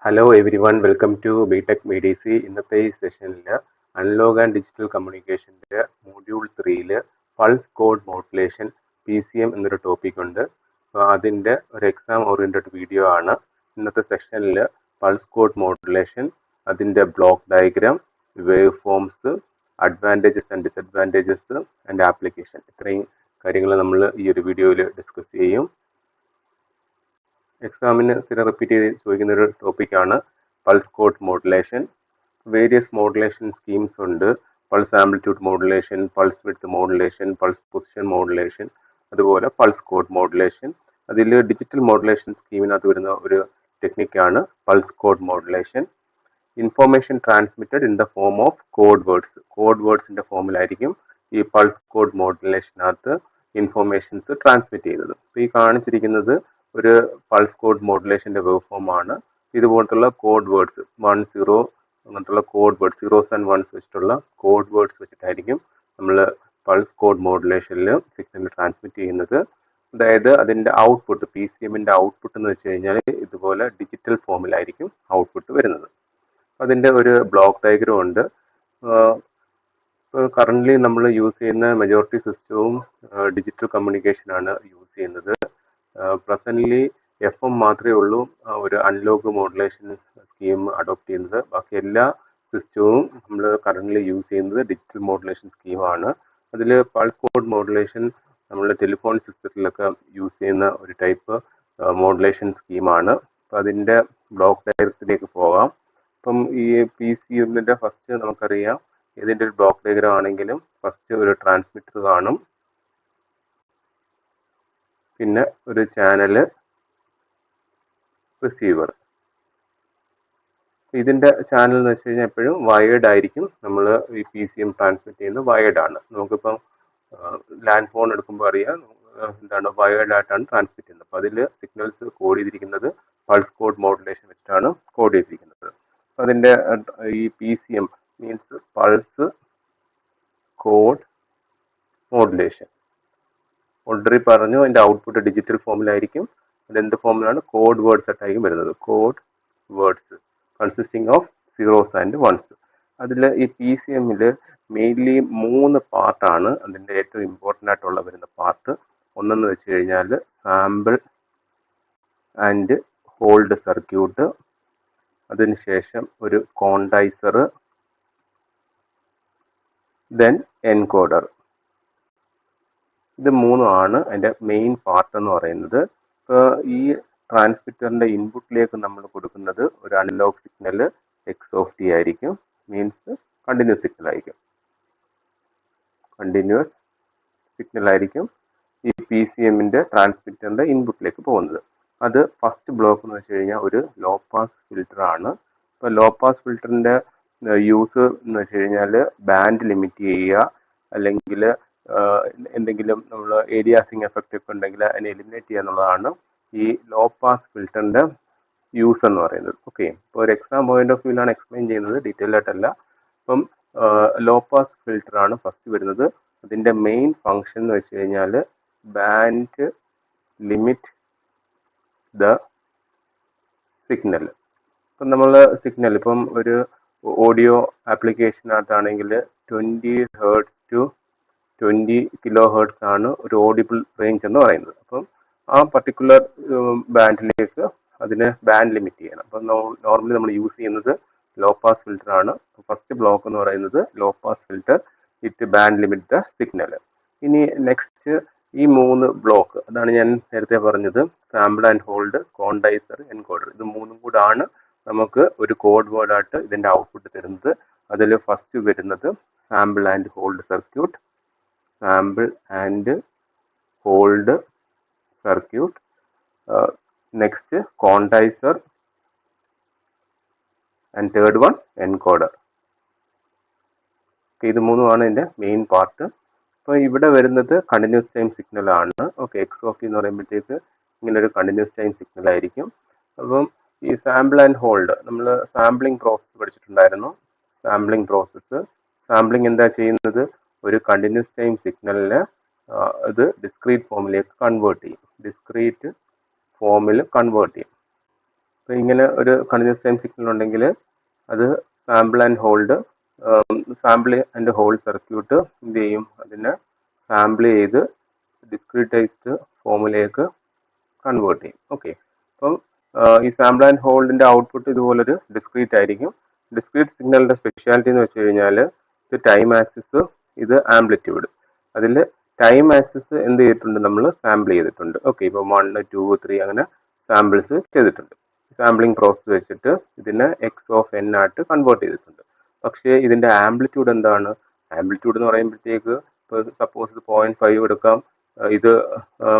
Hello everyone, welcome to BTech BDC. ഇന്നത്തെ ഈ സെഷനിൽ അനലോഗ് ആൻഡ് ഡിജിറ്റൽ കമ്മ്യൂണിക്കേഷൻ്റെ module 3 pulse code modulation PCM എന്നൊരു ടോപ്പിക് ഉണ്ട്. അപ്പോൾ അതിൻ്റെ ഒരു എക്സാം ഓറിയൻറ്റഡ് വീഡിയോ ആണ്. ഇന്നത്തെ സെഷനിൽ പൾസ് കോഡ് മോഡുലേഷൻ, അതിൻ്റെ block diagram, wave forms, advantages and disadvantages and application, ഇത്രയും കാര്യങ്ങൾ നമ്മൾ ഈ ഒരു വീഡിയോയിൽ ഡിസ്കസ് ചെയ്യും. എക്സാമിന് സ്ഥിരം റിപ്പീറ്റ് ചെയ്ത് ചോദിക്കുന്ന ഒരു ടോപ്പിക്കാണ് pulse code modulation. Various modulation schemes ഉണ്ട്. Pulse amplitude modulation, pulse width modulation, pulse position modulation, അതുപോലെ പൾസ് കോഡ് മോഡുലേഷൻ. അതിൽ ഡിജിറ്റൽ മോഡുലേഷൻ സ്കീമിനകത്ത് വരുന്ന ഒരു ടെക്നിക്കാണ് pulse code modulation. Information transmitted in the form of code വേർഡ്സിന്റെ ഫോമിലായിരിക്കും ഈ പൾസ് കോഡ് മോഡുലേഷനകത്ത് ഇൻഫോർമേഷൻസ് ട്രാൻസ്മിറ്റ് ചെയ്യുന്നത്. അപ്പോൾ ഈ കാണിച്ചിരിക്കുന്നത് ഒരു പൾസ് കോഡ് മോഡുലേഷന്റെ വേവ് ഫോം ആണ്. ഇതുപോലത്തുള്ള കോഡ് വേർഡ്സ് 1, 0 അങ്ങനത്തുള്ള code words, zeros and once വെച്ചിട്ടുള്ള കോഡ് വേർഡ്സ് വെച്ചിട്ടായിരിക്കും നമ്മൾ പൾസ് കോഡ് മോഡുലേഷനിൽ സിഗ്നൽ ട്രാൻസ്മിറ്റ് ചെയ്യുന്നത്. അതായത് അതിൻ്റെ ഔട്ട്പുട്ട്, PCMന്റെ ഔട്ട്പുട്ട് എന്ന് വെച്ച് കഴിഞ്ഞാൽ ഇതുപോലെ ഡിജിറ്റൽ ഫോമിലായിരിക്കും ഔട്ട്പുട്ട് വരുന്നത്. അതിൻ്റെ ഒരു ബ്ലോക്ക് ഡയഗ്രം ഉണ്ട്. കറൻ്റ്ലി നമ്മൾ യൂസ് ചെയ്യുന്ന മെജോറിറ്റി സിസ്റ്റവും ഡിജിറ്റൽ കമ്മ്യൂണിക്കേഷനാണ് യൂസ് ചെയ്യുന്നത്. പ്രസൻ്റ്ലി FM മാത്രമേ ഉള്ളൂ ഒരു അനലോഗ് മോഡുലേഷൻ സ്കീം അഡോപ്റ്റ് ചെയ്യുന്നത്. ബാക്കി എല്ലാ സിസ്റ്റവും നമ്മൾ കറൻ്റ്ലി യൂസ് ചെയ്യുന്നത് ഡിജിറ്റൽ മോഡുലേഷൻ സ്കീമാണ്. അതിൽ പൾസ് കോഡ് മോഡുലേഷൻ നമ്മൾ ടെലിഫോൺ സിസ്റ്റത്തിലൊക്കെ യൂസ് ചെയ്യുന്ന ഒരു ടൈപ്പ് മോഡുലേഷൻ സ്കീമാണ്. അപ്പോൾ അതിൻ്റെ ബ്ലോക്ക് ഡയഗ്രത്തിലേക്ക് പോകാം. അപ്പം ഈ PCMന്റെ ഫസ്റ്റ് നമുക്കറിയാം, ഏതിൻ്റെ ഒരു ബ്ലോക്ക് ഡയഗ്രം ആണെങ്കിലും ഫസ്റ്റ് ഒരു ട്രാൻസ്മിറ്റർ കാണും, പിന്നെ ഒരു ചാനൽ, റിസീവർ. ഇതിൻ്റെ ചാനൽ എന്ന് വെച്ച് കഴിഞ്ഞാൽ എപ്പോഴും വയേർഡ് ആയിരിക്കും. നമ്മൾ ഈ PCM ട്രാൻസ്മിറ്റ് ചെയ്യുന്നത് വയേർഡ് ആണ്. നമുക്കിപ്പം ലാൻഡ് ഫോൺ എടുക്കുമ്പോൾ അറിയാം എന്താണ് വയേർഡ് ആയിട്ടാണ് ട്രാൻസ്മിറ്റ് ചെയ്യുന്നത്. അപ്പോൾ അതിൽ സിഗ്നൽസ് കോഡ് ചെയ്തിരിക്കുന്നത് പൾസ് കോഡ് മോഡുലേഷൻ വെച്ചിട്ടാണ് കോഡ് ചെയ്തിരിക്കുന്നത്. അപ്പോൾ അതിൻ്റെ ഈ PCM means pulse code modulation. Already പറഞ്ഞു അതിൻ്റെ ഔട്ട്പുട്ട് ഡിജിറ്റൽ ഫോമിലായിരിക്കും. അതെന്ത് ഫോമിലാണ്? കോഡ് വേർഡ്സ് ആയിട്ടായിരിക്കും വരുന്നത്. Code words consisting of zeros and ones. അതിൽ ഈ PCMൽ മെയിൻലി 3 പാർട്ടാണ് അതിൻ്റെ ഏറ്റവും ഇമ്പോർട്ടൻ്റ് ആയിട്ടുള്ള വരുന്ന പാർട്ട്. ഒന്നെന്ന് വെച്ച് കഴിഞ്ഞാൽ സാമ്പിൾ ആൻഡ് ഹോൾഡ് സർക്യൂട്ട്, അതിനുശേഷം ഒരു ക്വാണ്ടൈസർ, ദെൻ എൻകോഡർ. ഇത് 3ആണ് അതിൻ്റെ മെയിൻ പാർട്ട് എന്ന് പറയുന്നത്. ഇപ്പോൾ ഈ ട്രാൻസ്മിറ്ററിൻ്റെ ഇൻപുട്ടിലേക്ക് നമ്മൾ കൊടുക്കുന്നത് ഒരു അനലോഗ് സിഗ്നൽ X(t) ആയിരിക്കും. മീൻസ് കണ്ടിന്യൂസ് സിഗ്നൽ ആയിരിക്കും. കണ്ടിന്യൂസ് സിഗ്നൽ ആയിരിക്കും ഈ PCMന്റെ ട്രാൻസ്മിറ്ററിൻ്റെ ഇൻപുട്ടിലേക്ക് പോകുന്നത്. അത് ഫസ്റ്റ് ബ്ലോക്ക് എന്ന് വെച്ച് കഴിഞ്ഞാൽ ഒരു ലോ പാസ് ഫിൽറ്റർ ആണ്. ഇപ്പോൾ ലോ പാസ് ഫിൽറ്ററിൻ്റെ യൂസ് എന്ന് വെച്ച് കഴിഞ്ഞാൽ ബാൻഡ് ലിമിറ്റ് ചെയ്യുക, അല്ലെങ്കിൽ എന്തെങ്കിലും നമ്മൾ ഏരിയാസിങ് എഫക്റ്റ് ഒക്കെ ഉണ്ടെങ്കിൽ അതിനെ എലിമിനേറ്റ് ചെയ്യുക എന്നുള്ളതാണ് ഈ ലോ പാസ് ഫിൽറ്ററിൻ്റെ യൂസ് എന്ന് പറയുന്നത്. ഓക്കെ, ഇപ്പോൾ ഒരു എക്സാം പോയിന്റ് ഓഫ് വ്യൂവിലാണ് എക്സ്പ്ലെയിൻ ചെയ്യുന്നത്, ഡീറ്റെയിൽ ആയിട്ടല്ല. അപ്പം ലോ പാസ് ഫിൽറ്റർ ആണ് ഫസ്റ്റ് വരുന്നത്. അതിൻ്റെ മെയിൻ ഫങ്ഷൻ എന്ന് വെച്ച് കഴിഞ്ഞാൽ ബാൻഡ് ലിമിറ്റ് ദ സിഗ്നൽ. ഇപ്പം നമ്മൾ സിഗ്നൽ ഇപ്പം ഒരു ഓഡിയോ ആപ്ലിക്കേഷനകത്താണെങ്കിൽ 20 Hz to 20 kHz ആണ് ഒരു ഓഡിബിൾ റേഞ്ച് എന്ന് പറയുന്നത്. അപ്പം ആ പർട്ടിക്കുലർ ബാൻഡിലേക്ക് അതിന് ബാൻഡ് ലിമിറ്റ് ചെയ്യണം. അപ്പം നോർമലി നമ്മൾ യൂസ് ചെയ്യുന്നത് ലോ പാസ് ഫിൽറ്റർ ആണ്. ഫസ്റ്റ് ബ്ലോക്ക് എന്ന് പറയുന്നത് low pass filter, it band limit the signal. ഇനി നെക്സ്റ്റ് ഈ 3 ബ്ലോക്ക്, അതാണ് ഞാൻ നേരത്തെ പറഞ്ഞത്, sample and hold, quantizer, encoder. ഇത് 3 കൂടാണ് നമുക്ക് ഒരു കോഡ് വേർഡായിട്ട് ഇതിൻ്റെ ഔട്ട്പുട്ട് തരുന്നത്. അതിൽ ഫസ്റ്റ് വരുന്നത് sample and hold circuit, sample and hold circuit, next quantiser, and third one encoder. ഇത് 3ആണ് ഇതിൻ്റെ മെയിൻ പാർട്ട്. അപ്പോൾ ഇവിടെ വരുന്നത് കണ്ടിന്യൂസ് ടൈം സിഗ്നൽ ആണ്. ഓക്കെ, X(t) എന്ന് പറയുമ്പോഴത്തേക്ക് ഇങ്ങനെ ഒരു കണ്ടിന്യൂസ് ടൈം സിഗ്നൽ ആയിരിക്കും. അപ്പം ഈ സാമ്പിൾ ആൻഡ് ഹോൾഡ് നമ്മൾ സാമ്പിളിംഗ് പ്രോസസ്സ് പഠിച്ചിട്ടുണ്ടായിരുന്നു. സാമ്പിളിംഗ് പ്രോസസ്സ്, സാമ്പിളിംഗ് എന്താ ചെയ്യുന്നത്? ഒരു കണ്ടിന്യൂസ് ടൈം സിഗ്നലിനെ അത് ഡിസ്ക്രീറ്റ് ഫോമിലേക്ക് കൺവേർട്ട് ചെയ്യും. ഡിസ്ക്രീറ്റ് ഫോമിൽ കൺവേർട്ട് ചെയ്യും. അപ്പോൾ ഇങ്ങനെ ഒരു കണ്ടിന്യൂസ് ടൈം സിഗ്നൽ ഉണ്ടെങ്കിൽ അത് സാമ്പിൾ ആൻഡ് ഹോൾഡ് സർക്യൂട്ട് എന്ത് ചെയ്യും, അതിനെ സാമ്പിൾ ചെയ്ത് ഡിസ്ക്രീറ്റൈസ്ഡ് ഫോമിലേക്ക് കൺവേർട്ട് ചെയ്യും. ഓക്കെ, അപ്പം ഈ സാമ്പിൾ ആൻഡ് ഹോൾഡിന്റെ ഔട്ട്പുട്ട് ഇതുപോലൊരു ഡിസ്ക്രീറ്റ് ആയിരിക്കും. ഡിസ്ക്രീറ്റ് സിഗ്നലിന്റെ സ്പെഷ്യാലിറ്റി എന്ന് വെച്ച് കഴിഞ്ഞാൽ ഇത് ടൈം ആക്സിസ്, ഇത് ആംപ്ലിറ്റ്യൂഡ്. അതിൽ ടൈം ആക്സിസ് എന്ത് ചെയ്തിട്ടുണ്ട്, നമ്മൾ സാമ്പിൾ ചെയ്തിട്ടുണ്ട്. ഓക്കെ, ഇപ്പോൾ 1, 2, 3 അങ്ങനെ സാമ്പിൾസ് ചെയ്തിട്ടുണ്ട്. സാമ്പിളിംഗ് പ്രോസസ് വെച്ചിട്ട് ഇതിനെ എക്സ് ഓഫ് എൻ ആയിട്ട് കൺവേർട്ട് ചെയ്തിട്ടുണ്ട്. പക്ഷേ ഇതിന്റെ ആംപ്ലിറ്റ്യൂഡ് എന്താണ്? ആംപ്ലിറ്റ്യൂഡ് എന്ന് പറയുമ്പോഴത്തേക്ക് ഇപ്പോൾ സപ്പോസ് ഇത് 0.5 എടുക്കാം, ഇത്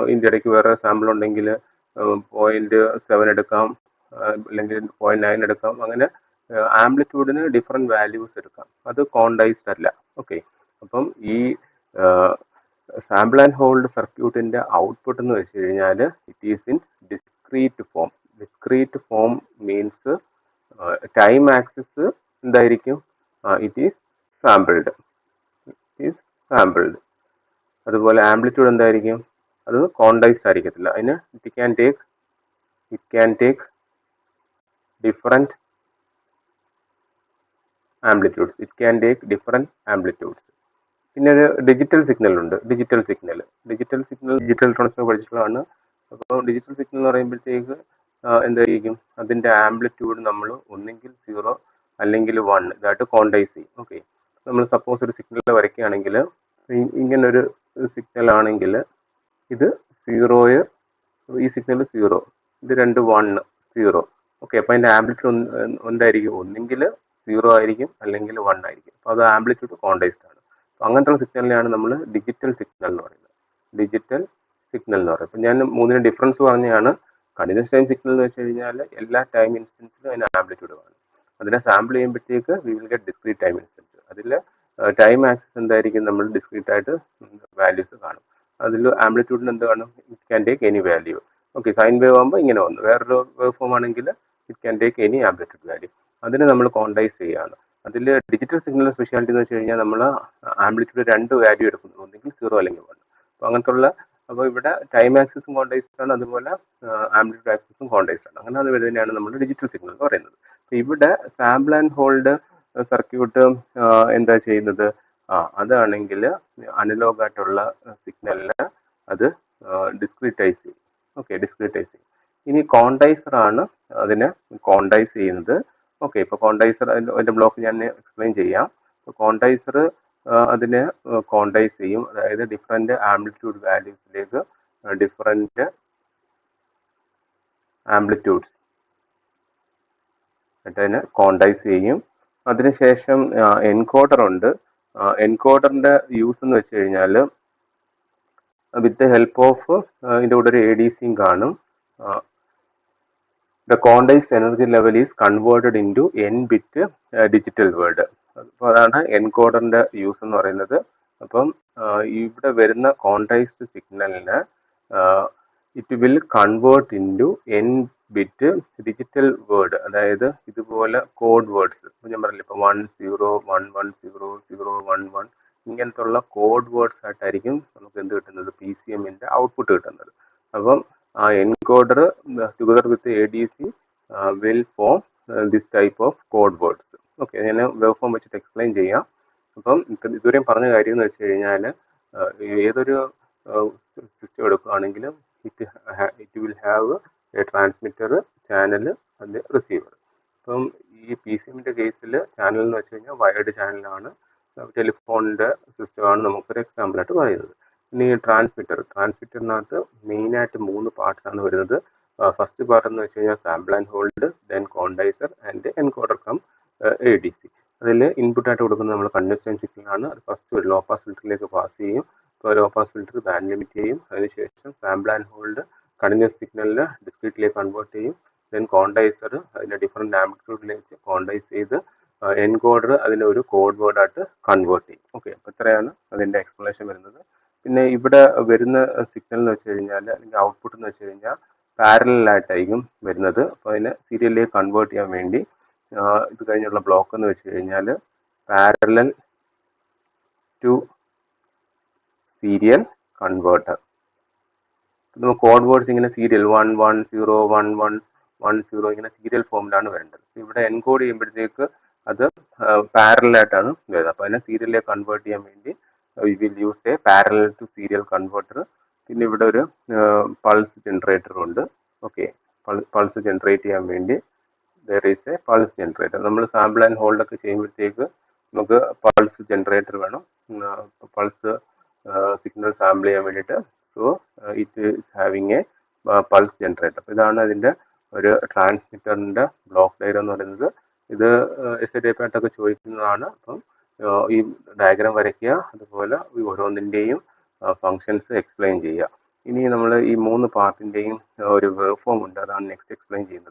ഇതിൻ്റെ ഇടയ്ക്ക് വേറെ സാമ്പിൾ ഉണ്ടെങ്കിൽ 0.7 എടുക്കാം, അല്ലെങ്കിൽ 0.9 എടുക്കാം. അങ്ങനെ ആംപ്ലിറ്റ്യൂഡിന് ഡിഫറെൻറ്റ് വാല്യൂസ് എടുക്കാം. അത് കോണ്ടൈസ്ഡ് അല്ല. ഓക്കെ, അപ്പം ഈ സാമ്പിൾ ആൻഡ് ഹോൾഡ് സർക്യൂട്ടിന്റെ ഔട്ട്പുട്ട് എന്ന് വെച്ച് കഴിഞ്ഞാൽ it is in discrete form. Discrete form means time axis എന്തായിരിക്കും, ഇറ്റ് ഈസ് സാമ്പിൾഡ്. അതുപോലെ ആംപ്ലിറ്റ്യൂഡ് എന്തായിരിക്കും, അത് കോണ്ടൈസ്ഡ് ആയിരിക്കത്തില്ല. അതിന് it can take different amplitudes. പിന്നെ ഒരു ഡിജിറ്റൽ സിഗ്നൽ ഉണ്ട്. ഡിജിറ്റൽ സിഗ്നൽ ഡിജിറ്റൽ ട്രാൻസ്ഫർ പഠിച്ചിട്ടുള്ളതാണ്. അപ്പോൾ ഡിജിറ്റൽ സിഗ്നൽ എന്ന് പറയുമ്പോഴത്തേക്ക് എന്തായിരിക്കും, അതിന്റെ ആംപ്ലിറ്റ്യൂഡ് നമ്മൾ ഒന്നെങ്കിൽ 0 അല്ലെങ്കിൽ 1 ഇതായിട്ട് കോണ്ടൈസ് ചെയ്യും. ഓക്കെ, നമ്മൾ സപ്പോസ് ഒരു സിഗ്നൽ വരയ്ക്കുകയാണെങ്കിൽ ഇങ്ങനൊരു സിഗ്നൽ ആണെങ്കിൽ ഇത് 0, ഈ സിഗ്നൽ 0, ഇത് 2 1 0. ഓക്കെ, അപ്പോൾ അതിന്റെ ആംപ്ലിറ്റ്യൂഡ് എന്തായിരിക്കും, ഒന്നെങ്കിൽ 0 ആയിരിക്കും അല്ലെങ്കിൽ 1 ആയിരിക്കും. അപ്പോൾ അത് ആംപ്ലിറ്റ്യൂഡ് കോണ്ടൈസ്ഡ് ആണ്. അപ്പോൾ അങ്ങനത്തെ സിഗ്നലിനെയാണ് നമ്മൾ ഡിജിറ്റൽ സിഗ്നൽ എന്ന് പറയുന്നത്. അപ്പം ഞാൻ മൂന്നിന് ഡിഫറൻസ് പറഞ്ഞാണ്. കണ്ടിന്യൂസ് ടൈം സിഗ്നൽ എന്ന് വെച്ച് കഴിഞ്ഞാൽ എല്ലാ ടൈം ഇൻസ്റ്റൻസിലും അതിന് ആംപ്ലിറ്റ്യൂഡ് കാണും. അതിനെ സാമ്പിൾ ചെയ്യുമ്പോഴത്തേക്ക് we will get discrete time instance. അതിൽ ടൈം ആക്സിസ് എന്തായിരിക്കും, നമ്മൾ ഡിസ്ക്രീറ്റ് ആയിട്ട് വാല്യൂസ് കാണും. അതിൽ ആംപ്ലിറ്റ്യൂഡിന് എന്ത് കാണും, it can take any value. Okay, sine wave ആകുമ്പോൾ ഇങ്ങനെ വന്നു. വേറൊരു വേവ് ഫോം ആണെങ്കിൽ it can take any amplitude value. അതിനെ നമ്മൾ കോണ്ടൈസ് ചെയ്യുകയാണ്. അതിൽ ഡിജിറ്റൽ സിഗ്നൽ സ്പെഷ്യാലിറ്റി എന്ന് വെച്ച് കഴിഞ്ഞാൽ നമ്മൾ ആംപ്ലിറ്റ്യൂഡ് 2 വാല്യൂ എടുക്കുന്നു, ഒന്നെങ്കിൽ 0 അല്ലെങ്കിൽ 1. അപ്പോൾ അങ്ങനത്തുള്ള, അപ്പോൾ ഇവിടെ ടൈം ആക്സിസും കോണ്ടൈസ്ഡ് ആണ്, അതുപോലെ ആംപ്ലിറ്റ്യൂഡ് ആക്സിസും കോണ്ടൈസ്ഡ് ആണ്. അങ്ങനെ അത് വരുന്നതിനാണ് നമ്മൾ ഡിജിറ്റൽ സിഗ്നൽ എന്ന് പറയുന്നത്. അപ്പോൾ ഇവിടെ സാമ്പിൾ ആൻഡ് ഹോൾഡ് സർക്യൂട്ട് എന്താ ചെയ്യുന്നത്, അതാണെങ്കിൽ അനലോഗ് ആയിട്ടുള്ള സിഗ്നലിന് അത് ഡിസ്ക്രീറ്റൈസ് ചെയ്യും. ഓക്കെ, ഡിസ്ക്രീറ്റൈസ് ചെയ്യും. ഇനി കോണ്ടൈസർ ആണ് അതിനെ കോണ്ടൈസ് ചെയ്യുന്നത്. ഓക്കെ, ഇപ്പോൾ കോണ്ടൈസർ അതിന്റെ ബ്ലോക്ക് ഞാൻ എക്സ്പ്ലെയിൻ ചെയ്യാം. കോണ്ടൈസർ അതിനെ കോണ്ടൈസ് ചെയ്യും, അതായത് ഡിഫറെന്റ് ആംപ്ലിറ്റ്യൂഡ് വാല്യൂസിലേക്ക് ഡിഫറെന്റ് ആംപ്ലിറ്റ്യൂഡ്സ് അതിനെ കോണ്ടൈസ് ചെയ്യും. അതിനുശേഷം എൻകോഡർ ഉണ്ട്. എൻകോഡറിന്റെ യൂസ് എന്ന് വെച്ച് കഴിഞ്ഞാൽ വിത്ത് ദ ഹെൽപ്പ് ഓഫ് ഇതിൻ്റെ കൂടെ ഒരു ADCയും കാണും. The quantized energy level is converted into n-bit digital word. അപ്പോൾ അതാണ് എൻകോഡറിന്റെ യൂസ് എന്ന് പറയുന്നത്. അപ്പം ഇവിടെ വരുന്ന കോണ്ടൈസ്ഡ് സിഗ്നലിന് it will convert into n-bit digital word, അതായത് ഇതുപോലെ കോഡ് വേർഡ്സ്. ഞാൻ പറഞ്ഞില്ല, ഇപ്പോൾ 1 0 1 1 0 0 1 1 ഇങ്ങനത്തുള്ള കോഡ് വേർഡ്സ് ആയിട്ടായിരിക്കും നമുക്ക് എന്ത് കിട്ടുന്നത്, PCMന്റെ ഔട്ട്പുട്ട് കിട്ടുന്നത്. അപ്പം ആ encoder together with ADC will form this type of code words. Okay, ഞാൻ വേവ് ഫോം വെച്ചിട്ട് എക്സ്പ്ലെയിൻ ചെയ്യാം. അപ്പം ഇതുവരെയും പറഞ്ഞ കാര്യം എന്ന് വെച്ച് കഴിഞ്ഞാൽ ഏതൊരു സിസ്റ്റം എടുക്കുകയാണെങ്കിലും it will have a transmitter, channel and receiver. അപ്പം ഈ PCMന്റെ കേസിൽ ചാനൽ എന്ന് വെച്ച് കഴിഞ്ഞാൽ വയർഡ് ചാനലാണ്. ടെലിഫോണിന്റെ സിസ്റ്റമാണ് നമുക്കൊരു എക്സാമ്പിളായിട്ട് പറയുന്നത്. ഇനി ട്രാൻസ്മിറ്ററിനകത്ത് മെയിനായിട്ട് 3 പാർട്സ് ആണ് വരുന്നത്. ഫസ്റ്റ് പാർട്ട് എന്ന് വെച്ച് കഴിഞ്ഞാൽ sample and hold, then quantizer and encoder cum ADC. അതിൽ ഇൻപുട്ടായിട്ട് കൊടുക്കുന്നത് നമ്മൾ കണ്ടിന്യൂസ് ടൈം സിഗ്നലാണ്. അത് ഫസ്റ്റ് ഒരു ലോ പാസ് ഫിൽറ്ററിലേക്ക് പാസ് ചെയ്യും. ഇപ്പോൾ low pass filter band limit ചെയ്യും. അതിനുശേഷം സാമ്പിൾ ആൻഡ് ഹോൾഡ് കണ്ടിന്യൂസ് സിഗ്നലിന് ഡിസ്ക്രീറ്റിലേക്ക് കൺവേർട്ട് ചെയ്യും. ദെൻ കോണ്ടൈസർ അതിൻ്റെ ഡിഫറെൻറ്റ് ആംപ്ലിറ്റ്യൂഡിലേക്ക് കോണ്ടൈസ് ചെയ്ത് എൻകോഡർ അതിനെ ഒരു കോഡ് വേർഡായിട്ട് കൺവേർട്ട് ചെയ്യും. ഓക്കെ, അപ്പോൾ ഇത്രയാണ് അതിൻ്റെ എക്സ്പ്ലനേഷൻ വരുന്നത്. പിന്നെ ഇവിടെ വരുന്ന സിഗ്നൽ എന്ന് വെച്ച് കഴിഞ്ഞാൽ, അല്ലെങ്കിൽ ഔട്ട്പുട്ട് എന്ന് വെച്ച് കഴിഞ്ഞാൽ പാരലായിട്ടായിരിക്കും വരുന്നത്. അപ്പോൾ അതിനെ സീരിയലിലേക്ക് കൺവേർട്ട് ചെയ്യാൻ വേണ്ടി ഇത് കഴിഞ്ഞുള്ള ബ്ലോക്ക് എന്ന് വെച്ച് കഴിഞ്ഞാൽ പാരലൽ ടു സീരിയൽ കൺവേർട്ടർ. നമുക്ക് കോഡ് വേർഡ്സ് ഇങ്ങനെ സീരിയൽ 1 1 0 1 1 10 ഇങ്ങനെ സീരിയൽ ഫോമിലാണ് വേണ്ടത്. ഇവിടെ എൻകോഡ് ചെയ്യുമ്പോഴത്തേക്ക് അത് പാരലായിട്ടാണ് വരുന്നത്. അപ്പോൾ അതിനെ സീരിയലിലേക്ക് കൺവേർട്ട് ചെയ്യാൻ വേണ്ടി we will use a parallel to serial converter. പിന്നെ ഇവിടെ ഒരു പൾസ് ജനറേറ്റർ ഉണ്ട്. ഓക്കെ, പൾസ് ജനറേറ്റ് ചെയ്യാൻ വേണ്ടി there is a pulse generator. നമ്മൾ സാമ്പിൾ ആൻഡ് ഹോൾഡ് ഒക്കെ ചെയ്യുമ്പോഴത്തേക്ക് നമുക്ക് പൾസ് ജനറേറ്റർ വേണം, പൾസ് സിഗ്നൽ സാമ്പിൾ ചെയ്യാൻ വേണ്ടിയിട്ട്. So it is having a pulse generator. അപ്പോൾ ഇതാണ് അതിൻ്റെ ഒരു ട്രാൻസ്മിറ്ററിൻ്റെ ബ്ലോക്ക് ഡയഗ്രം എന്ന് പറയുന്നത്. ഇത് SI പാട്ടൊക്കെ ചോദിക്കുന്നതാണ്. അപ്പം ഈ ഡയഗ്രാം വരയ്ക്കുക, അതുപോലെ ഈ ഓരോന്നിൻ്റെയും ഫങ്ഷൻസ് എക്സ്പ്ലെയിൻ ചെയ്യുക. ഇനി നമ്മൾ ഈ 3 പാർട്ടിൻ്റെയും ഒരു വേവ് ഫോം ഉണ്ട്, അതാണ് നെക്സ്റ്റ് എക്സ്പ്ലെയിൻ ചെയ്യുന്നത്.